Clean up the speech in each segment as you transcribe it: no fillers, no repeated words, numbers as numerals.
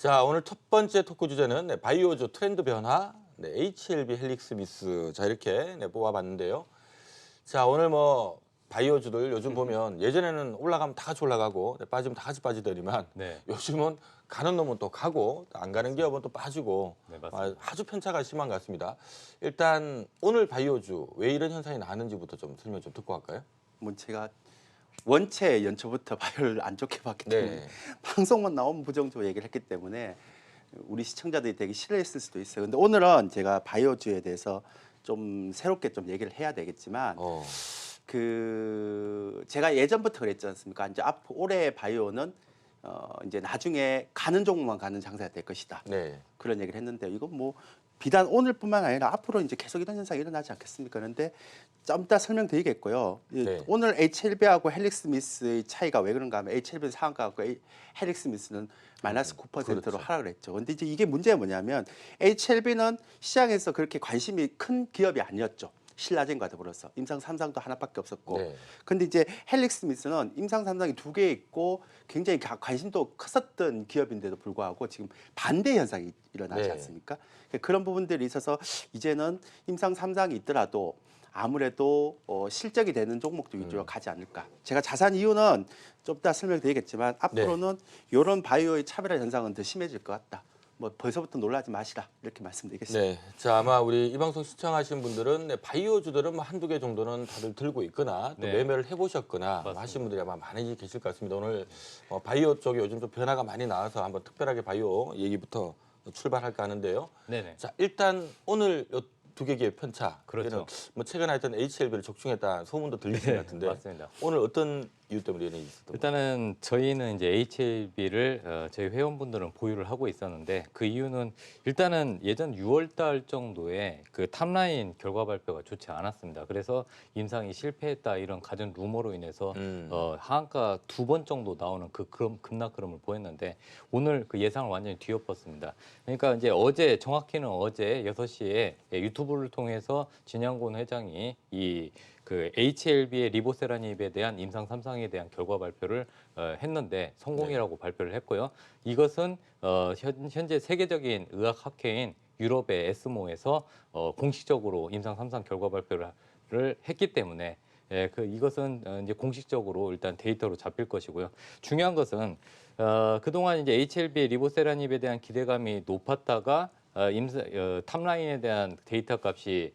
자, 오늘 첫 번째 토크 주제는 바이오주 트렌드 변화, HLB 헬릭스미스. 자, 이렇게 뽑아봤는데요. 자, 오늘 바이오주들 요즘 보면 예전에는 올라가면 다 같이 올라가고 빠지면 다 같이 빠지더니만 네. 요즘은 가는 놈은 또 가고 또 안 가는 기업은 또 빠지고 네, 맞습니다. 아주 편차가 심한 것 같습니다. 일단 오늘 바이오주 왜 이런 현상이 나는지부터 좀 설명 좀 듣고 갈까요? 뭐 제가 원체 연초부터 바이오를 안 좋게 봤기 때문에 네. 방송만 나오면 부정적으로 얘기를 했기 때문에 우리 시청자들이 되게 싫어했을 수도 있어요. 근데 오늘은 제가 바이오주에 대해서 좀 새롭게 좀 얘기를 해야 되겠지만 제가 예전부터 그랬지 않습니까? 이제 올해 바이오는 이제 나중에 가는 종목만 가는 장사가 될 것이다. 네. 그런 얘기를 했는데 이건 뭐 비단 오늘뿐만 아니라 앞으로 이제 계속 이런 현상이 일어나지 않겠습니까? 그런데 좀 이따 설명드리겠고요. 네. 오늘 HLB하고 헬릭스미스의 차이가 왜 그런가 하면 HLB는 상한가고 헬릭스미스는 마이너스 9%로 그렇죠. 하락을 했죠. 근데 이제 이게 문제가 뭐냐면 HLB는 시장에서 그렇게 관심이 큰 기업이 아니었죠. 신라젠과 더불어서 임상 3상도 하나밖에 없었고, 네. 근데 이제 헬릭스미스는 임상 3상이 2개 있고 굉장히 관심도 컸었던 기업인데도 불구하고 지금 반대 현상이 일어나지 네. 않습니까? 그런 부분들이 있어서 이제는 임상 3상이 있더라도 아무래도 실적이 되는 종목들 위주로 가지 않을까. 제가 자세한 이유는 좀 이따 설명드리겠지만 앞으로는 이런 바이오의 차별화 현상은 더 심해질 것 같다. 뭐 벌써부터 놀라지 마시라 이렇게 말씀드리겠습니다. 네, 자 아마 우리 이 방송 시청하신 분들은 바이오주들은 한두 개 정도는 다들 들고 있거나 또 네. 매매를 해보셨거나 맞습니다. 하신 분들이 아마 많이 계실 것 같습니다. 오늘 바이오 쪽에 요즘 좀 변화가 많이 나와서 한번 특별하게 바이오 얘기부터 출발할까 하는데요. 네네. 자 일단 오늘 두 개 기업 편차, 그렇죠. 얘는 최근에 하여튼 HLB를 적중했다 소문도 들리는 것 같은데 맞습니다. 오늘 어떤 이유 때문에 이런 일이 있었던 거예요? 일단은 저희는 이제 HLB를 저희 회원분들은 보유를 하고 있었는데 그 이유는 일단은 예전 6월달 정도에 그 탑라인 결과 발표가 좋지 않았습니다. 그래서 임상이 실패했다 이런 가전 루머로 인해서 하한가 2번 정도 나오는 그 급락 흐름을 보였는데 오늘 그 예상을 완전히 뒤엎었습니다. 그러니까 이제 어제 정확히는 어제 6시에 유튜브를 통해서 진양곤 회장이 그 HLB의 리보세라닙에 대한 임상 3상에 대한 결과 발표를 했는데 성공이라고 발표를 했고요. 이것은 현재 세계적인 의학 학회인 유럽의 에스모에서 공식적으로 임상 3상 결과 발표를 했기 때문에 이것은 이제 공식적으로 일단 데이터로 잡힐 것이고요. 중요한 것은 그동안 이제 HLB의 리보세라닙에 대한 기대감이 높았다가 탑라인에 대한 데이터 값이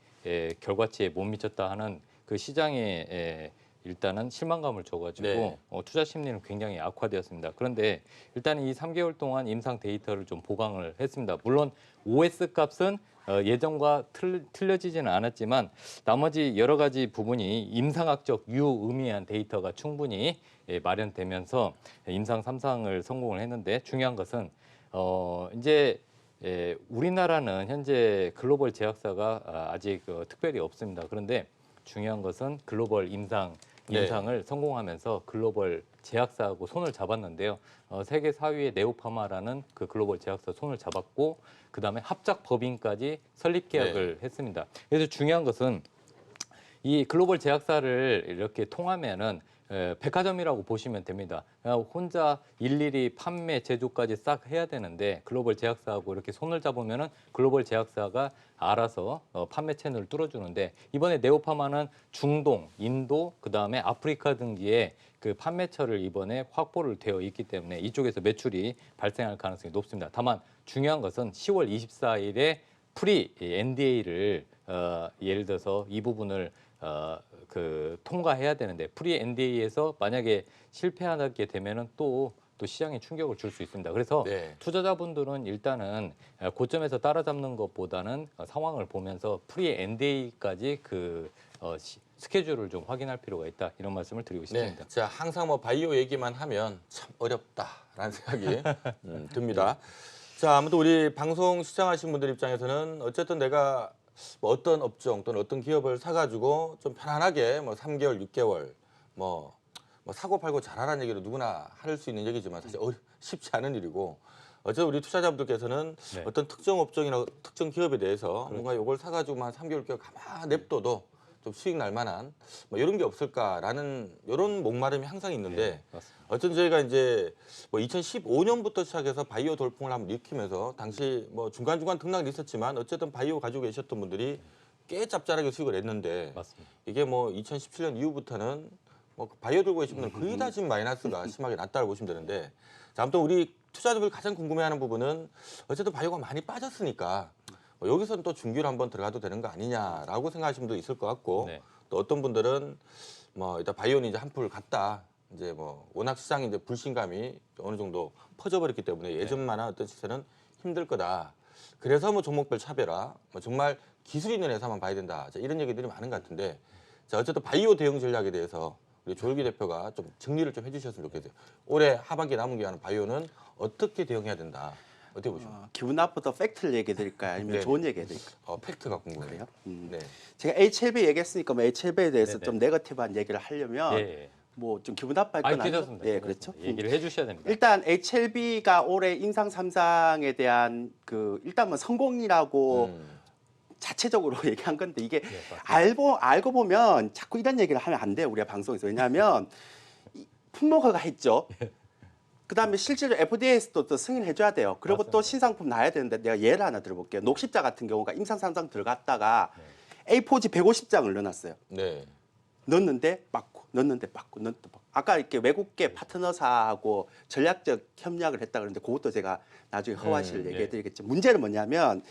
결과치에 못 미쳤다 하는 그 시장에 일단은 실망감을 줘가지고 네. 투자 심리는 굉장히 악화되었습니다. 그런데 일단 이 3개월 동안 임상 데이터를 좀 보강을 했습니다. 물론 OS 값은 예전과 틀려지지는 않았지만 나머지 여러 가지 부분이 임상학적 유의미한 데이터가 충분히 마련되면서 임상 3상을 성공을 했는데 중요한 것은 이제 우리나라는 현재 글로벌 제약사가 아직 특별히 없습니다. 그런데 중요한 것은 글로벌 임상을 성공하면서 글로벌 제약사하고 손을 잡았는데요. 세계 4위의 네오파마라는 그 글로벌 제약사 손을 잡았고 그다음에 합작 법인까지 설립 계약을 했습니다. 그래서 중요한 것은 이 글로벌 제약사를 이렇게 통하면은 백화점이라고 보시면 됩니다. 혼자 일일이 판매, 제조까지 싹 해야 되는데 글로벌 제약사하고 이렇게 손을 잡으면은 글로벌 제약사가 알아서 판매 채널을 뚫어주는데 이번에 네오파마는 중동, 인도, 그다음에 아프리카 등지에 그 판매처를 이번에 확보를 되어 있기 때문에 이쪽에서 매출이 발생할 가능성이 높습니다. 다만 중요한 것은 10월 24일에 프리 NDA를 예를 들어서 이 부분을 통과해야 되는데 프리 NDA에서 만약에 실패하게 되면은 또 시장에 충격을 줄 수 있습니다. 그래서 투자자분들은 일단은 고점에서 따라잡는 것보다는 상황을 보면서 프리 NDA까지 스케줄을 좀 확인할 필요가 있다 이런 말씀을 드리고 싶습니다. 자 항상 바이오 얘기만 하면 참 어렵다라는 생각이 듭니다. 자 아무튼 우리 방송 시청하신 분들 입장에서는 어쨌든 내가 어떤 업종 또는 어떤 기업을 사가지고 좀 편안하게 3개월, 6개월 사고 팔고 잘하라는 얘기를 누구나 할 수 있는 얘기지만 사실 쉽지 않은 일이고 어쨌든 우리 투자자분들께서는 어떤 특정 업종이나 특정 기업에 대해서 뭔가 이걸 사가지고 한 3개월, 6개월 가만 냅둬도 좀 수익 날 만한 뭐 이런 게 없을까라는 이런 목마름이 항상 있는데 네, 맞습니다. 어쨌든 저희가 이제 뭐 2015년부터 시작해서 바이오 돌풍을 한번 일으키면서 당시 뭐 중간중간 등락이 있었지만 어쨌든 바이오 가지고 계셨던 분들이 꽤 짭짤하게 수익을 냈는데 맞습니다. 이게 뭐 2017년 이후부터는 뭐 바이오 들고 계신 분은 거의 다 지금 마이너스가 심하게 났다고 보시면 되는데 자, 아무튼 우리 투자자분들이 가장 궁금해하는 부분은 어쨌든 바이오가 많이 빠졌으니까 뭐 여기서는 또 중기로 한번 들어가도 되는 거 아니냐라고 생각하시는 분도 있을 것 같고 네. 또 어떤 분들은 뭐 일단 바이오는 이제 한풀 갔다 이제 뭐 워낙 시장이 이제 불신감이 어느 정도 퍼져버렸기 때문에 예전만한 어떤 시세는 힘들 거다. 그래서 뭐 종목별 차별화, 뭐 정말 기술 있는 회사만 봐야 된다. 자, 이런 얘기들이 많은 것 같은데 자 어쨌든 바이오 대응 전략에 대해서 우리 조일기 대표가 좀 정리를 좀 해주셨으면 좋겠어요. 올해 하반기 남은 기간은 바이오는 어떻게 대응해야 된다. 어떻게 보십니까? 기분 나쁘다 팩트를 얘기해 드릴까요? 아니면 네네. 좋은 얘기 해 드릴까요? 팩트가 궁금해요. 그래요? 네. 제가 HLB 얘기했으니까 뭐 HLB에 대해서 네네. 좀 네거티브한 얘기를 하려면 예. 뭐 좀 기분 나빠할 건 아니죠. 괜찮습니다. 예, 괜찮습니다. 그렇죠. 얘기를 해주셔야 됩니다. 일단 HLB가 올해 임상 3상에 대한 그 일단 뭐 성공이라고 자체적으로 얘기한 건데 이게 맞습니다. 알고 보면 자꾸 이런 얘기를 하면 안 돼요. 우리가 방송에서. 왜냐하면 품목허가 했죠. 그다음에 실제로 FDA에서도 또 승인해 줘야 돼요. 그리고 또 맞습니다. 신상품 나야 되는데 내가 예를 하나 들어볼게요. 녹십자 같은 경우가 임상 3상 들어갔다가 A4지 150장을 넣어놨어요. 네. 넣었는데 빠꾸, 넣었는데 빠꾸, 넣었는데 빠꾸. 아까 이렇게 외국계 파트너사하고 전략적 협력을 했다 그러는데 그것도 제가 나중에 허와실 네. 얘기해 드리겠죠. 문제는 뭐냐면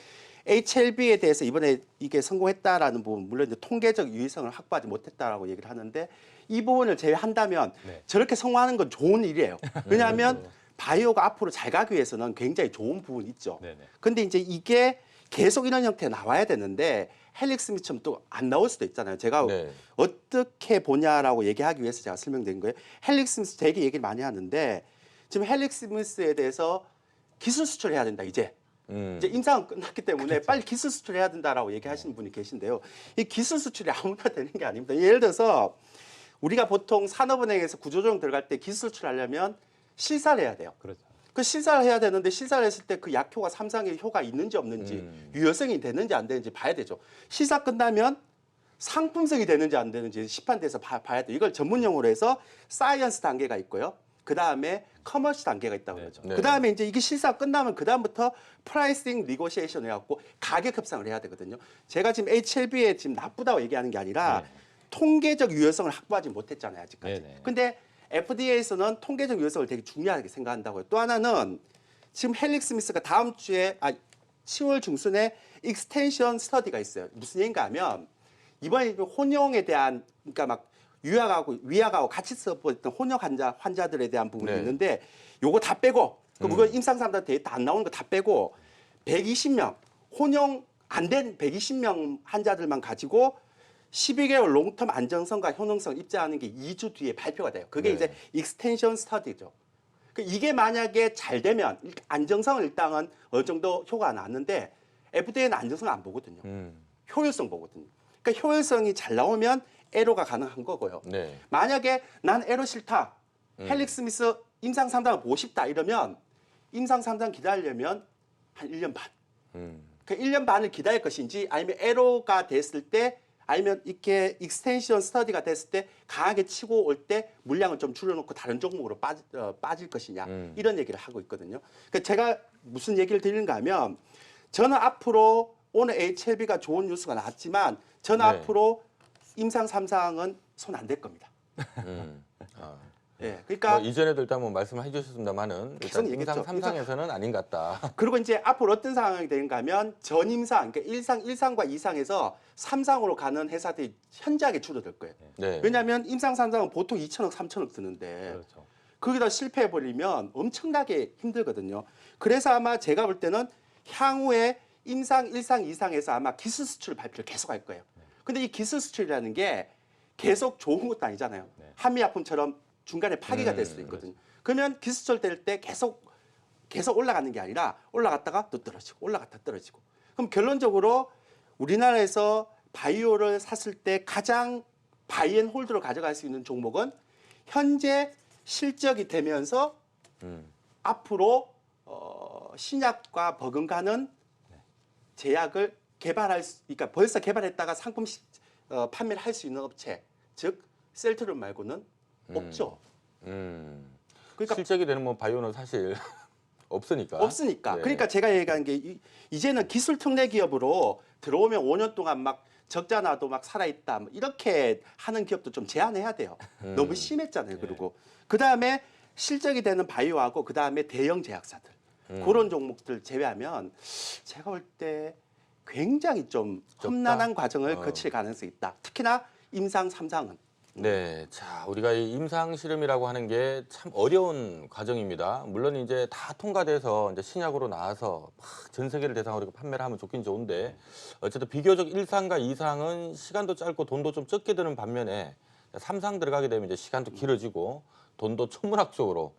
HLB에 대해서 이번에 이게 성공했다라는 부분 물론 이제 통계적 유의성을 확보하지 못했다라고 얘기를 하는데 이 부분을 제외한다면 네. 저렇게 성공하는 건 좋은 일이에요. 왜냐하면 바이오가 앞으로 잘 가기 위해서는 굉장히 좋은 부분이 있죠. 네네. 근데 이제 이게 계속 이런 형태가 나와야 되는데 헬릭스 미처럼 또 안 나올 수도 있잖아요. 제가 네. 어떻게 보냐라고 얘기하기 위해서 제가 설명드린 거예요. 헬릭스 미스 되게 얘기를 많이 하는데 지금 헬릭스 미스에 대해서 기술 수출해야 된다 이제. 이제 임상은 끝났기 때문에 빨리 기술 수출해야 된다라고 얘기하시는 분이 계신데요. 이 기술 수출이 아무나 되는 게 아닙니다. 예를 들어서 우리가 보통 산업은행에서 구조조정 들어갈 때 기술 수출하려면 실사를 해야 돼요. 그렇죠. 그 실사를 해야 되는데 실사를 했을 때 그 약효가 삼상의 효가 있는지 없는지 유효성이 되는지 안 되는지 봐야 되죠. 실사 끝나면 상품성이 되는지 안 되는지 시판돼서 봐야 돼요. 이걸 전문 용어로 해서 사이언스 단계가 있고요. 그 다음에 커머시 단계가 있다고 그러죠. 네. 그 다음에 이제 이게 실사 끝나면 그 다음부터 프라이싱 리고시에이션 해갖고 가격 협상을 해야 되거든요. 제가 지금 HLB에 지금 나쁘다고 얘기하는 게 아니라 네. 통계적 유효성을 확보하지 못했잖아요 아직까지. 네네. 근데 FDA에서는 통계적 유효성을 되게 중요하게 생각한다고요. 또 하나는 지금 헬릭스 미스가 다음 주에 10월 중순에 익스텐션 스터디가 있어요. 무슨 얘기인가 하면 이번에 혼용에 대한 그러니까 막 위약하고 같이 써보던 혼용 환자들에 대한 부분이 네. 있는데 요거 다 빼고 그거 임상 3단 데이터 안 나오는 거 다 빼고 120명 혼용 안 된 120명 환자들만 가지고 12개월 롱텀 안정성과 효능성 입증하는 게 2주 뒤에 발표가 돼요. 그게 네. 이제 익스텐션 스터디죠. 이게 만약에 잘 되면 안정성은 일단은 어느 정도 효과가 났는데 FDA는 안정성 안 보거든요. 효율성 보거든요. 그러니까 효율성이 잘 나오면 에러가 가능한 거고요. 네. 만약에 난 에러 싫다. 헬릭스 미스 임상 3단을 보고 싶다 이러면 임상 3단 기다리려면 한 1년 반. 그 1년 반을 기다릴 것인지 아니면 에러가 됐을 때 아니면 이렇게 익스텐션 스터디가 됐을 때 강하게 치고 올 때 물량을 좀 줄여놓고 다른 종목으로 빠질 것이냐 이런 얘기를 하고 있거든요. 그러니까 제가 무슨 얘기를 드리는가 하면 저는 앞으로 오늘 HLB가 좋은 뉴스가 나왔지만 저는 네. 앞으로 임상 3상은 손 안 댈 겁니다. 예, 그러니까 뭐 이전에도 일단 뭐 말씀해 주셨습니다만은 계속 일단 임상 얘기했죠. 3상에서는 아닌 것 같다. 그리고 이제 앞으로 어떤 상황이 되는가 하면 전임상, 그러니까 1상과 2상에서 3상으로 가는 회사들이 현저하게 줄어들 거예요. 네. 왜냐하면 임상 3상은 보통 2천억, 3천억 드는데 그렇죠. 거기다 실패해버리면 엄청나게 힘들거든요. 그래서 아마 제가 볼 때는 향후에 임상 1상, 2상에서 아마 기술 수출 발표를 계속 할 거예요. 근데 이 기술 수출이라는 게 계속 좋은 것도 아니잖아요. 한미약품처럼 중간에 파기가 될 수도 있거든요. 그러면 기술 수출 될 때 계속 올라가는 게 아니라 올라갔다가 또 떨어지고 올라갔다 떨어지고. 그럼 결론적으로 우리나라에서 바이오를 샀을 때 가장 바이앤홀드로 가져갈 수 있는 종목은 현재 실적이 되면서 앞으로 신약과 버금가는 제약을 개발할 그러니까 벌써 개발했다가 상품 판매를 할 수 있는 업체, 즉 셀트론 말고는 없죠. 그러니까 실적이 되는 뭐 바이오는 사실 없으니까. 없으니까. 네. 그러니까 제가 얘기한 게 이제는 기술 특례 기업으로 들어오면 5년 동안 막 적자 나도 막 살아있다 뭐 이렇게 하는 기업도 좀 제한해야 돼요. 너무 심했잖아요. 그리고 그 다음에 실적이 되는 바이오하고 그 다음에 대형 제약사들 그런 종목들 제외하면 제가 볼 때 굉장히 좀 험난한 과정을 거칠 가능성이 있다. 특히나 임상 3상은. 네, 자 우리가 이 임상 실험이라고 하는 게 참 어려운 과정입니다. 물론 이제 다 통과돼서 이제 신약으로 나와서 막 전 세계를 대상으로 판매를 하면 좋긴 좋은데 어쨌든 비교적 1상과 2상은 시간도 짧고 돈도 좀 적게 드는 반면에 3상 들어가게 되면 이제 시간도 길어지고 돈도 천문학적으로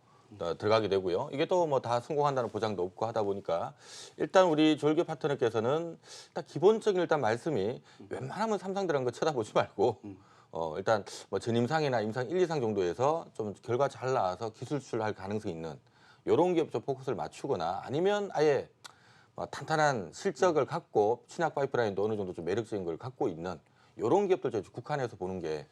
들어가게 되고요. 이게 또 뭐 다 성공한다는 보장도 없고 하다 보니까 일단 우리 조일교 파트너께서는 일단 기본적인 일단 말씀이 웬만하면 3상 들어간 거 쳐다보지 말고 일단 뭐 전임상이나 임상 1, 2상 정도에서 좀 결과 잘 나와서 기술 출할 가능성이 있는 이런 기업 좀 포커스를 맞추거나 아니면 아예 뭐 탄탄한 실적을 갖고 신약 파이프라인도 어느 정도 좀 매력적인 걸 갖고 있는 이런 기업들 좀 국한해서 보는 게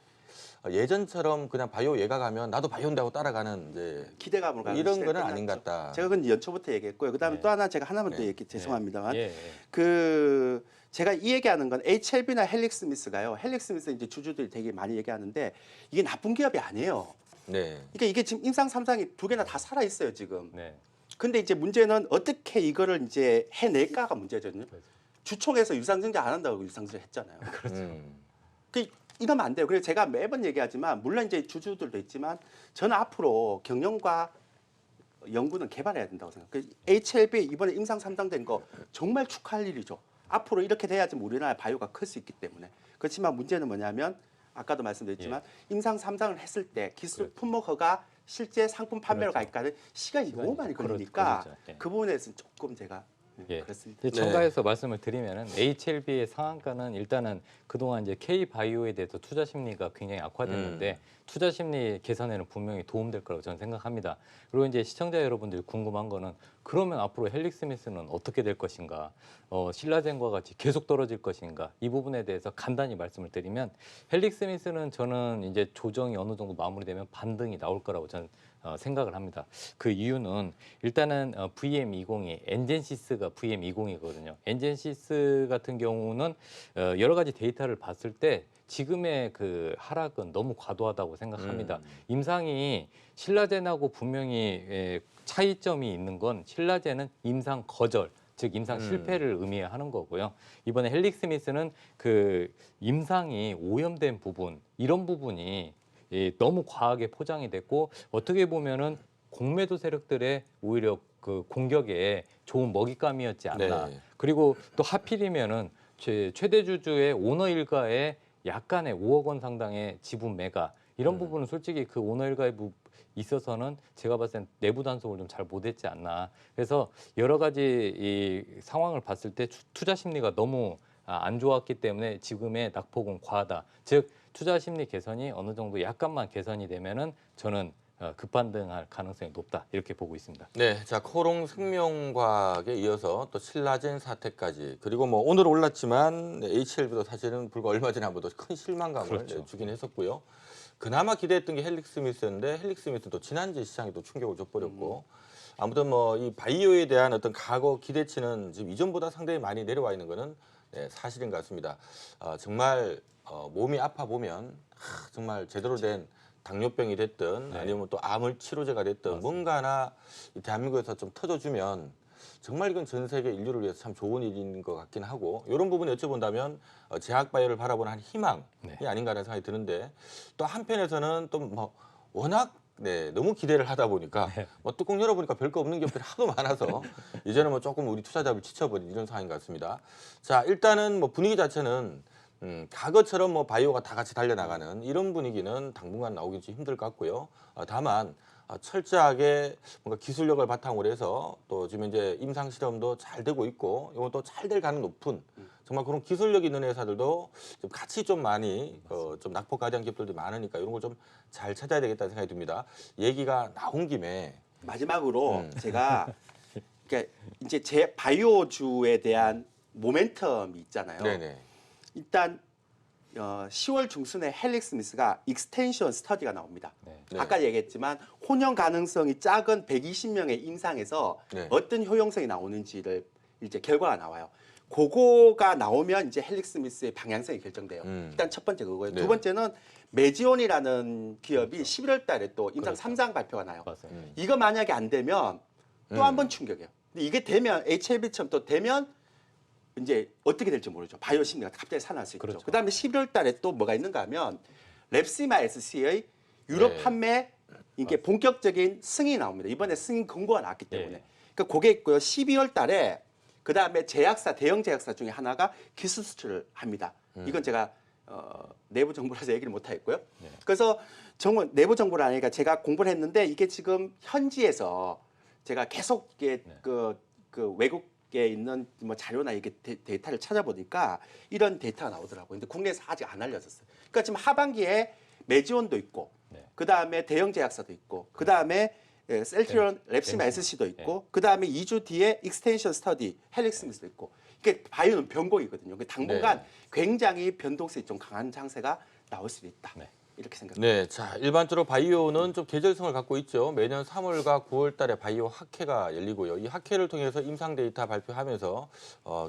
예전처럼 그냥 바이오 얘가 가면 나도 바이오인데 하고 따라가는 이제 기대감으로 가는 이런 시대가 거는 끝났죠. 아닌 것 같다. 제가 그건 연초부터 얘기했고요. 그다음에 네. 또 하나 제가 하나만 더 네. 얘기 죄송합니다만 예, 예. 그 제가 이 얘기하는 건 HLB나 헬릭스미스가요. 헬릭스미스 이제 주주들이 되게 많이 얘기하는데 이게 나쁜 기업이 아니에요. 네. 그러니까 이게 지금 임상 3상이 두 개나 다 살아 있어요 지금. 네. 근데 이제 문제는 어떻게 이거를 이제 해낼까가 문제거든요. 그렇죠. 주총에서 유상증자 안 한다고 유상증자 했잖아요. 음. 이러면 안 돼요. 그래서 제가 매번 얘기하지만 물론 이제 주주들도 있지만 저는 앞으로 경영과 연구는 개발해야 된다고 생각해요. HLB 이번에 임상 3상 된 거 정말 축하할 일이죠. 앞으로 이렇게 돼야지 우리나라 바이오가 클 수 있기 때문에. 그렇지만 문제는 뭐냐면 아까도 말씀드렸지만 임상 3상을 했을 때 기술 품목 허가 실제 상품 판매로 그렇죠. 가기까지 시간이 너무 많이 걸리니까 그렇죠. 예. 그 부분에서는 조금 제가 예. 그렇습니다. 이제 첨가해서 말씀을 드리면은 HLB의 상한가는 일단은 그동안 이제 K 바이오에 대해서 투자 심리가 굉장히 악화됐는데 투자 심리 개선에는 분명히 도움될 거라고 저는 생각합니다. 그리고 이제 시청자 여러분들이 궁금한 거는 그러면 앞으로 헬릭스미스는 어떻게 될 것인가, 신라젠과 같이 계속 떨어질 것인가 이 부분에 대해서 간단히 말씀을 드리면 헬릭스미스는 저는 이제 조정이 어느 정도 마무리되면 반등이 나올 거라고 저는 생각을 합니다. 그 이유는 일단은 VM20이 엔젠시스가 VM20이거든요. 엔젠시스 같은 경우는 여러 가지 데이터를 봤을 때 지금의 그 하락은 너무 과도하다고 생각합니다. 임상이 신라젠하고 분명히 차이점이 있는 건 신라젠은 임상 거절, 즉 임상 실패를 의미하는 거고요. 이번에 헬릭스미스는 그 임상이 오염된 부분 이런 부분이 너무 과하게 포장이 됐고 어떻게 보면은 공매도 세력들의 오히려 그 공격에 좋은 먹잇감이었지 않나. 네. 그리고 또 하필이면은 최대 주주의 오너 일가의 약간의 5억 원 상당의 지분 매각 이런 부분은 솔직히 그 오너 일가에 있어서는 제가 봤을 땐 내부 단속을 좀 잘 못했지 않나. 그래서 여러 가지 이 상황을 봤을 때 투자 심리가 너무 안 좋았기 때문에 지금의 낙폭은 과하다. 즉 투자 심리 개선이 어느 정도 약간만 개선이 되면은 저는 급반등할 가능성이 높다 이렇게 보고 있습니다. 네, 자 코롱 생명과학에 이어서 또 신라젠 사태까지 그리고 뭐 오늘 올랐지만 HLB도 사실은 불과 얼마 전에 한번 더 큰 실망감을 그렇죠. 주긴 했었고요. 그나마 기대했던 게 헬릭스미스였는데 헬릭스미스도 지난주에 시장에 또 충격을 줘버렸고 아무튼 뭐 이 바이오에 대한 어떤 과거 기대치는 지금 이전보다 상당히 많이 내려와 있는 거는 사실인 것 같습니다. 정말 몸이 아파 보면 정말 제대로 된 당뇨병이 됐든 네. 아니면 또 암을 치료제가 됐든 맞습니다. 뭔가 하나 이 대한민국에서 좀 터져주면 정말 이건 전 세계 인류를 위해서 참 좋은 일인 것 같긴 하고 이런 부분 여쭤본다면 제약바이오를 바라보는 한 희망이 네. 아닌가 하는 생각이 드는데 또 한편에서는 또 뭐 워낙 너무 기대를 하다 보니까 뭐 뚜껑 열어보니까 별거 없는 기업들이 하도 많아서 이제는 뭐 조금 우리 투자자를 지쳐버린 이런 상황인 것 같습니다. 자 일단은 뭐 분위기 자체는 과거처럼 뭐 바이오가 다 같이 달려나가는 이런 분위기는 당분간 나오기 좀 힘들 것 같고요. 다만 철저하게 뭔가 기술력을 바탕으로 해서 또 지금 이제 임상 실험도 잘 되고 있고 이건 또 잘 될 가능 높은 정말 그런 기술력 있는 회사들도 좀 같이 좀 많이 좀 낙폭 가장 기업들도 많으니까 이런 걸 좀 잘 찾아야 되겠다는 생각이 듭니다. 얘기가 나온 김에 마지막으로 제가 그러니까 이제 제 바이오주에 대한 모멘텀이 있잖아요. 네네. 일단 10월 중순에 헬릭스미스가 익스텐션 스터디가 나옵니다. 네. 네. 아까 얘기했지만 혼용 가능성이 작은 120명의 임상에서 네. 어떤 효용성이 나오는지를 이제 결과가 나와요. 그거가 나오면 이제 헬릭스미스의 방향성이 결정돼요. 일단 첫 번째 그거고요. 네. 두 번째는 메지온이라는 기업이 11월 달에 또 임상 그렇죠. 3상 발표가 나요. 맞아요. 이거 만약에 안 되면 또 한 번 충격이에요. 근데 이게 되면 HLB처럼 또 되면 이제 어떻게 될지 모르죠. 바이오 심리가 갑자기 살아날 수 있죠. 그렇죠. 그다음에 11월 달에 또 뭐가 있는가 하면 랩시마 SC의 유럽 네. 판매 이게 본격적인 승인이 나옵니다. 이번에 승인 권고가 나왔기 때문에. 네. 그러니까 그게 있고요. 12월 달에 그다음에 제약사 대형 제약사 중에 하나가 기술 수출을 합니다. 이건 제가 내부 정보라서 얘기를 못 하겠고요. 네. 그래서 정말 내부 정보를 아니까 제가 공부를 했는데 이게 지금 현지에서 제가 계속 이게 네. 그 외국에 있는 뭐 자료나 이게 데이터를 찾아보니까 이런 데이터가 나오더라고요. 근데 국내에서 아직 안 알려졌어요. 그러니까 지금 하반기에 메지온도 있고, 네. 그 다음에 대형 제약사도 있고, 그 다음에 셀트리온 랩시마 네. SC도 있고, 그 다음에 2주 뒤에 익스텐션 스터디 헬릭스미스도 있고, 이게 바이오는 변곡이거든요. 당분간 네. 굉장히 변동성이 좀 강한 장세가 나올 수도 있다. 네. 이렇게 생각합니다. 네, 자 일반적으로 바이오는 좀 계절성을 갖고 있죠. 매년 3월과 9월달에 바이오 학회가 열리고요. 이 학회를 통해서 임상 데이터 발표하면서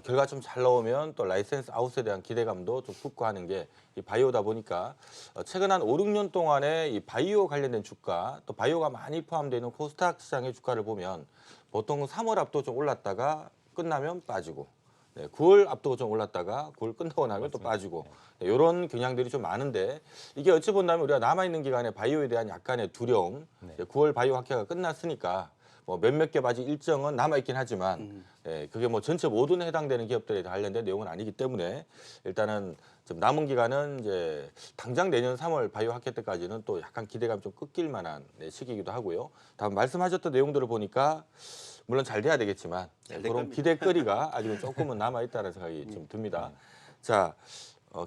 결과 좀 잘 나오면 또 라이센스 아웃에 대한 기대감도 좀 붙고 하는 게 이 바이오다 보니까 최근 한 5, 6년 동안에 이 바이오 관련된 주가 또 바이오가 많이 포함되는 코스닥 시장의 주가를 보면 보통 3월 앞도 좀 올랐다가 끝나면 빠지고. 네, 9월 앞두고 좀 올랐다가 9월 끝나고 나면 또 빠지고 이런 경향들이 좀 많은데 이게 어찌 본다면 우리가 남아있는 기간에 바이오에 대한 약간의 두려움 네. 9월 바이오 학회가 끝났으니까 뭐 몇몇 개 바지 일정은 남아있긴 하지만 그게 뭐 전체 모든 해당되는 기업들에 관련된 내용은 아니기 때문에 일단은 좀 남은 기간은 이제 당장 내년 3월 바이오 학회 때까지는 또 약간 기대감 좀 꺾일 만한 시기이기도 하고요. 다음 말씀하셨던 내용들을 보니까 물론 잘 돼야 되겠지만 잘될 그런 겁니다. 기대거리가 아직은 조금은 남아 있다는 생각이 좀 듭니다. 자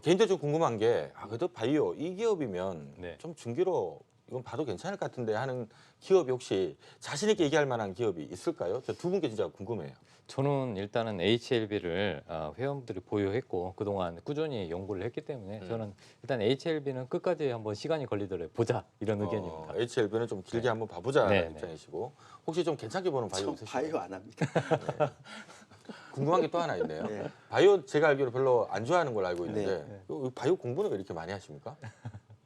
개인적으로 좀 궁금한 게 그래도 바이오 이 기업이면 네. 좀 중기로 이건 봐도 괜찮을 것 같은데 하는 기업이 혹시 자신 있게 얘기할 만한 기업이 있을까요? 저 두 분께 진짜 궁금해요. 저는 일단은 HLB를 회원들이 보유했고 그동안 꾸준히 연구를 했기 때문에 저는 일단 HLB는 끝까지 한번 시간이 걸리더라도 보자 이런 의견입니다. HLB는 좀 길게 한번 봐보자 네, 네. 입장이시고 혹시 좀 괜찮게 보는 바이오 저 있으신가요? 바이오 안 합니다. 궁금한 게 또 하나 있네요. 네. 바이오 제가 알기로 별로 안 좋아하는 걸로 알고 있는데 네. 바이오 공부는 왜 이렇게 많이 하십니까?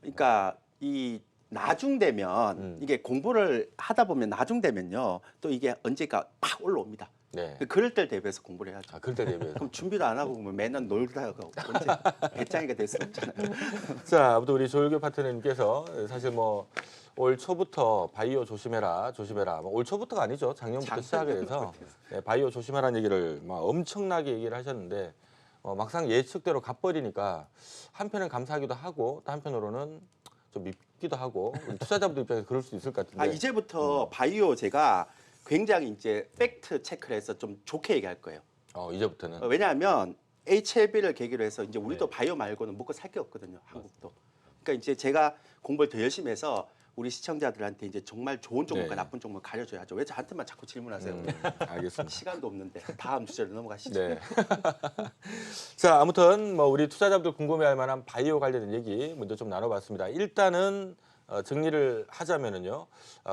그러니까 이 나중되면 이게 공부를 하다 보면 나중되면요 또 이게 언제가 팍 올라옵니다. 네. 그럴 때 대비해서 공부를 해야죠. 그럴 때 대비해서. 그럼 준비도 안 하고 보면 매년 놀다가 언제 배짱이가 될 수 없잖아요. 자, 아무튼 우리 조율교 파트너님께서 사실 뭐 올 초부터 바이오 조심해라, 조심해라. 올 초부터가 아니죠. 작년부터 시작을 해서 바이오 조심하라는 얘기를 막 엄청나게 얘기를 하셨는데 막상 예측대로 가버리니까 한편은 감사하기도 하고 또 한편으로는 좀 밉기도 하고 우리 투자자분들 입장에서 그럴 수 있을 것 같은데. 이제부터 바이오 제가 굉장히 이제 팩트 체크를 해서 좀 좋게 얘기할 거예요. 이제부터는. 왜냐하면 HLB를 계기로 해서 이제 우리도 네. 바이오 말고는 먹고 살 게 없거든요. 한국도. 그러니까 이제 제가 공부를 더 열심히 해서 우리 시청자들한테 이제 정말 좋은 종목과 네. 나쁜 종목을 가려줘야죠. 왜 저한테만 자꾸 질문하세요? 알겠습니다. 시간도 없는데 다음 주제로 넘어가시죠. 네. 자, 아무튼 뭐 우리 투자자분들 궁금해할 만한 바이오 관련된 얘기 먼저 좀 나눠봤습니다. 일단은 정리를 하자면은요,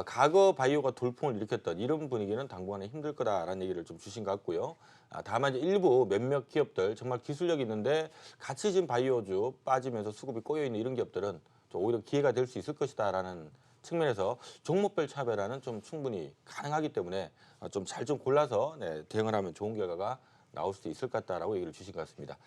과거 바이오가 돌풍을 일으켰던 이런 분위기는 당분간은 힘들 거다라는 얘기를 좀 주신 것 같고요. 다만 이제 일부 몇몇 기업들 정말 기술력이 있는데 같이 지금 바이오주 빠지면서 수급이 꼬여 있는 이런 기업들은 좀 오히려 기회가 될 수 있을 것이다라는 측면에서 종목별 차별화는 좀 충분히 가능하기 때문에 좀 잘 좀 골라서 대응을 하면 좋은 결과가 나올 수도 있을 것 같다라고 얘기를 주신 것 같습니다.